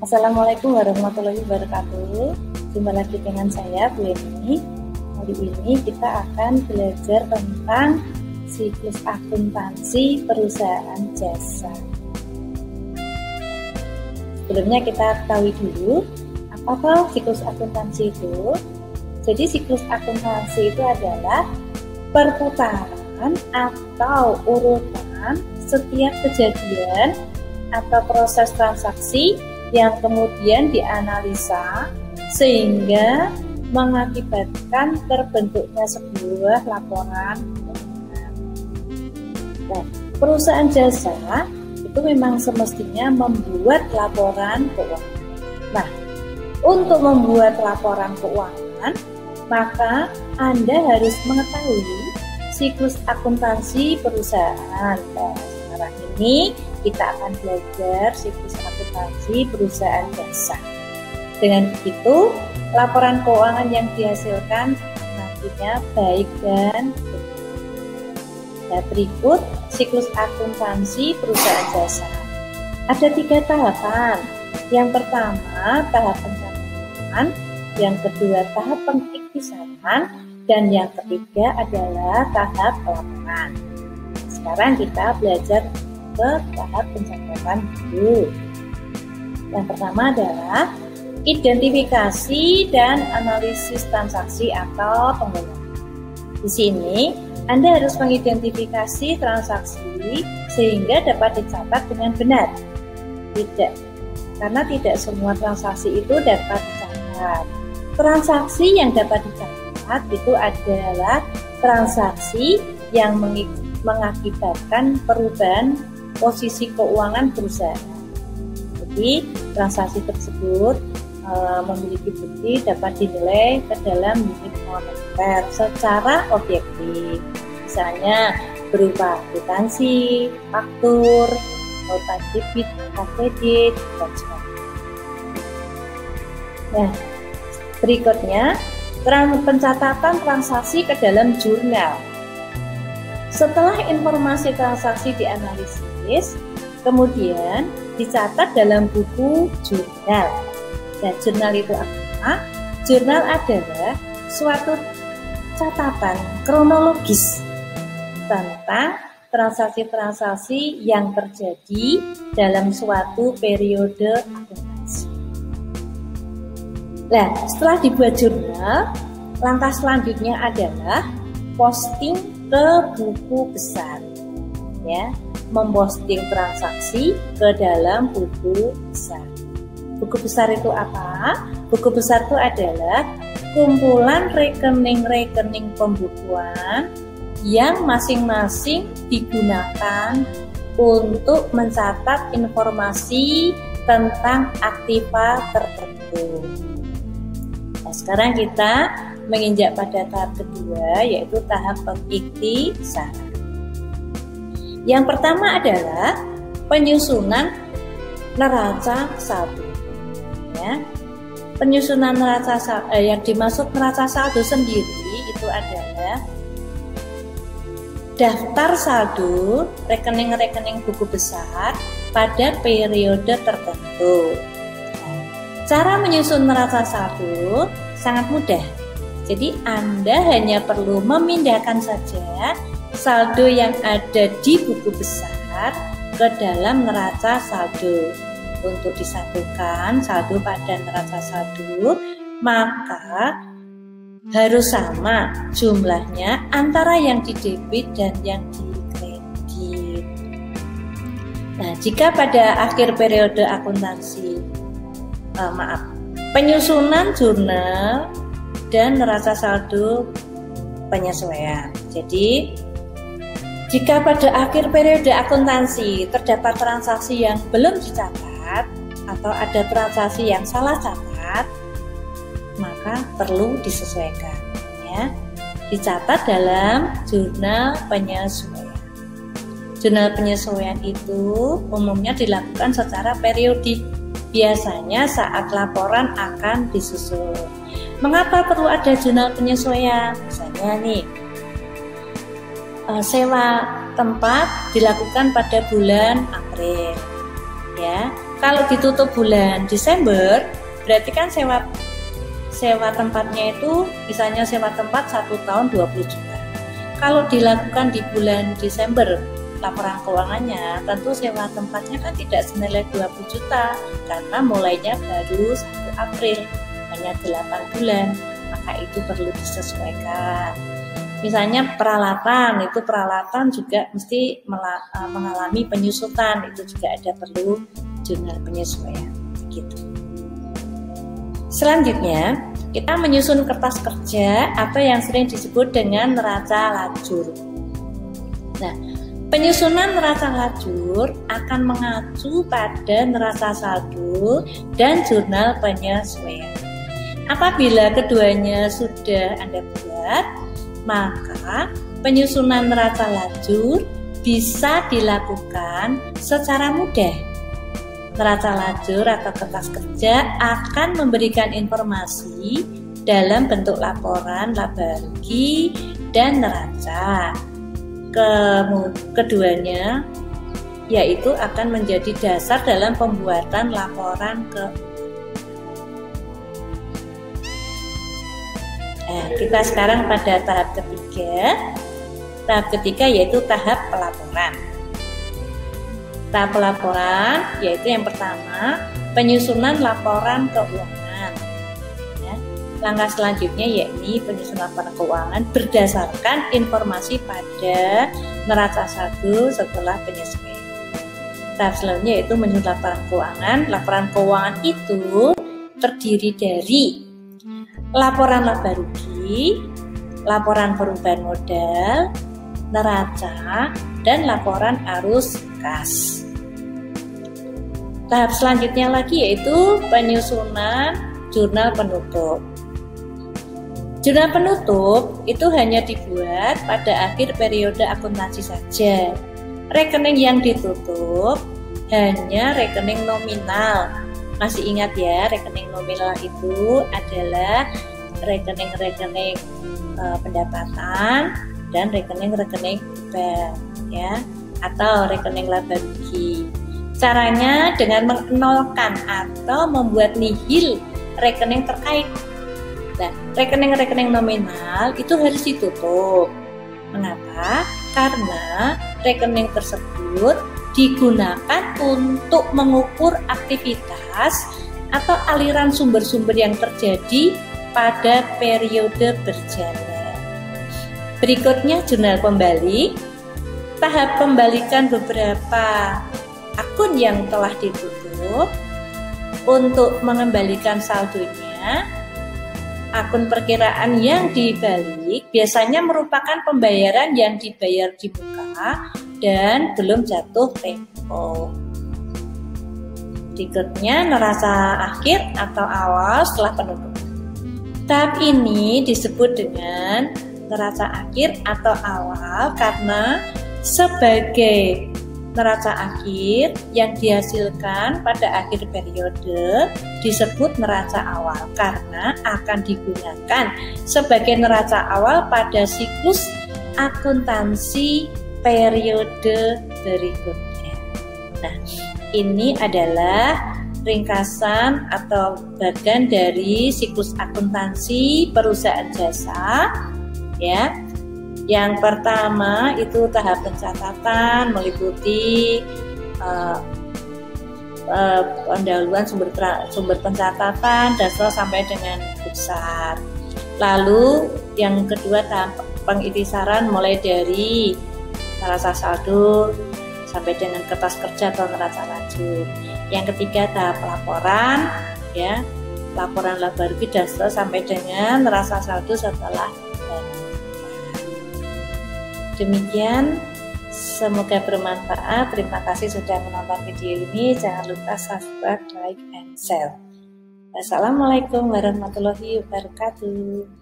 Assalamualaikum warahmatullahi wabarakatuh. Jumpa lagi dengan saya, Bu Eni. Hari ini kita akan belajar tentang siklus akuntansi perusahaan jasa. Sebelumnya kita ketahui dulu, apa siklus akuntansi itu? Jadi siklus akuntansi itu adalah perputaran atau urutan setiap kejadian atau proses transaksi yang kemudian dianalisa sehingga mengakibatkan terbentuknya sebuah laporan keuangan. Nah, perusahaan jasa itu memang semestinya membuat laporan keuangan. Nah, untuk membuat laporan keuangan, maka Anda harus mengetahui siklus akuntansi perusahaan. Nah, sekarang ini kita akan belajar siklus akuntansi perusahaan jasa. Dengan begitu, laporan keuangan yang dihasilkan nantinya baik dan benar. Nah, berikut siklus akuntansi perusahaan jasa. Ada 3 tahapan. Yang pertama, tahap pencatatan. Yang kedua, tahap pengiktisakan. Dan yang ketiga adalah tahap pelaporan. Sekarang kita belajar ke tahap pencatatan dulu. Yang pertama adalah identifikasi dan analisis transaksi atau penggunaan. Di sini Anda harus mengidentifikasi transaksi sehingga dapat dicatat dengan benar. Tidak, karena tidak semua transaksi itu dapat dicatat. Transaksi yang dapat dicatat itu adalah transaksi yang mengakibatkan perubahan posisi keuangan perusahaan. Jadi transaksi tersebut memiliki bukti dapat dinilai ke dalam unit moneter secara objektif. Misalnya berupa kwitansi, faktur, nota debit, kredit, dan sebagainya. Nah, berikutnya pencatatan transaksi ke dalam jurnal. Setelah informasi transaksi dianalisis, kemudian dicatat dalam buku jurnal. Nah, jurnal itu apa? Jurnal adalah suatu catatan kronologis tentang transaksi-transaksi yang terjadi dalam suatu periode akuntansi. Nah, setelah dibuat jurnal, langkah selanjutnya adalah posting ke buku besar, ya, memposting transaksi ke dalam buku besar. Buku besar itu apa? Buku besar itu adalah kumpulan rekening-rekening pembukuan yang masing-masing digunakan untuk mencatat informasi tentang aktiva tertentu. Nah, sekarang kita menginjak pada tahap kedua, yaitu tahap pengiktisakan. Yang pertama adalah penyusunan neraca saldo. Ya. Penyusunan neraca saldo, yang dimaksud neraca saldo sendiri itu adalah daftar saldo rekening-rekening buku besar pada periode tertentu. Nah, cara menyusun neraca saldo sangat mudah. Jadi Anda hanya perlu memindahkan saja saldo yang ada di buku besar ke dalam neraca saldo. Untuk disatukan saldo pada neraca saldo, maka harus sama jumlahnya antara yang di debit dan yang di kredit. Nah, jika pada akhir periode akuntansi, penyusunan jurnal dan neraca saldo penyesuaian. Jadi, jika pada akhir periode akuntansi terdapat transaksi yang belum dicatat atau ada transaksi yang salah catat, maka perlu disesuaikan, ya. Dicatat dalam jurnal penyesuaian. Jurnal penyesuaian itu umumnya dilakukan secara periodik, biasanya saat laporan akan disusun. Mengapa perlu ada jurnal penyesuaian? Misalnya nih, sewa tempat dilakukan pada bulan April, ya. Kalau ditutup bulan Desember, berarti kan sewa tempatnya itu misalnya sewa tempat 1 tahun 20 juta. Kalau dilakukan di bulan Desember laporan keuangannya, tentu sewa tempatnya kan tidak senilai 20 juta karena mulainya baru 1 April, hanya 8 bulan, maka itu perlu disesuaikan. Misalnya peralatan juga mesti mengalami penyusutan, itu juga ada perlu jurnal penyesuaian gitu. Selanjutnya kita menyusun kertas kerja atau yang sering disebut dengan neraca lajur. Nah, penyusunan neraca lajur akan mengacu pada neraca saldo dan jurnal penyesuaian. Apabila keduanya sudah Anda buat, maka penyusunan neraca lajur bisa dilakukan secara mudah. Neraca lajur atau kertas kerja akan memberikan informasi dalam bentuk laporan, laba rugi, dan neraca. Keduanya yaitu akan menjadi dasar dalam pembuatan laporan kita sekarang pada tahap ketiga. Tahap ketiga yaitu tahap pelaporan. Tahap pelaporan yaitu yang pertama, penyusunan laporan keuangan. Ya. Langkah selanjutnya yakni penyusunan laporan keuangan berdasarkan informasi pada neraca saldo setelah penyesuaian. Tahap selanjutnya yaitu menyusun laporan keuangan. Laporan keuangan itu terdiri dari laporan laba rugi, laporan perubahan modal, neraca, dan laporan arus kas. Tahap selanjutnya lagi yaitu penyusunan jurnal penutup. Jurnal penutup itu hanya dibuat pada akhir periode akuntansi saja. Rekening yang ditutup hanya rekening nominal. Masih ingat ya, rekening nominal itu adalah rekening-rekening pendapatan dan rekening-rekening bank ya, atau rekening laba rugi. Caranya dengan menolkan atau membuat nihil rekening terkait. Nah, rekening-rekening nominal itu harus ditutup. Mengapa? Karena rekening tersebut digunakan untuk mengukur aktivitas atau aliran sumber-sumber yang terjadi pada periode berjalan. Berikutnya jurnal pembalik. Tahap pembalikan beberapa akun yang telah ditutup. Untuk mengembalikan saldonya, akun perkiraan yang dibalik biasanya merupakan pembayaran yang dibayar di muka dan belum jatuh tempo. Berikutnya neraca akhir atau awal setelah penutupan. Tahap ini disebut dengan neraca akhir atau awal karena sebagai neraca akhir yang dihasilkan pada akhir periode disebut neraca awal karena akan digunakan sebagai neraca awal pada siklus akuntansi periode berikutnya. Nah, ini adalah ringkasan atau bagian dari siklus akuntansi perusahaan jasa ya. Yang pertama itu tahap pencatatan meliputi pendahuluan sumber pencatatan dasar sampai dengan besar. Lalu yang kedua tahap pengiktisaran mulai dari neraca saldo sampai dengan kertas kerja atau neraca lajur. Yang ketiga tahap laporan ya, laporan laba rugi dasar sampai dengan neraca saldo setelah demikian. Semoga bermanfaat. Terima kasih sudah menonton video ini. Jangan lupa subscribe, like, and share. Wassalamualaikum warahmatullahi wabarakatuh.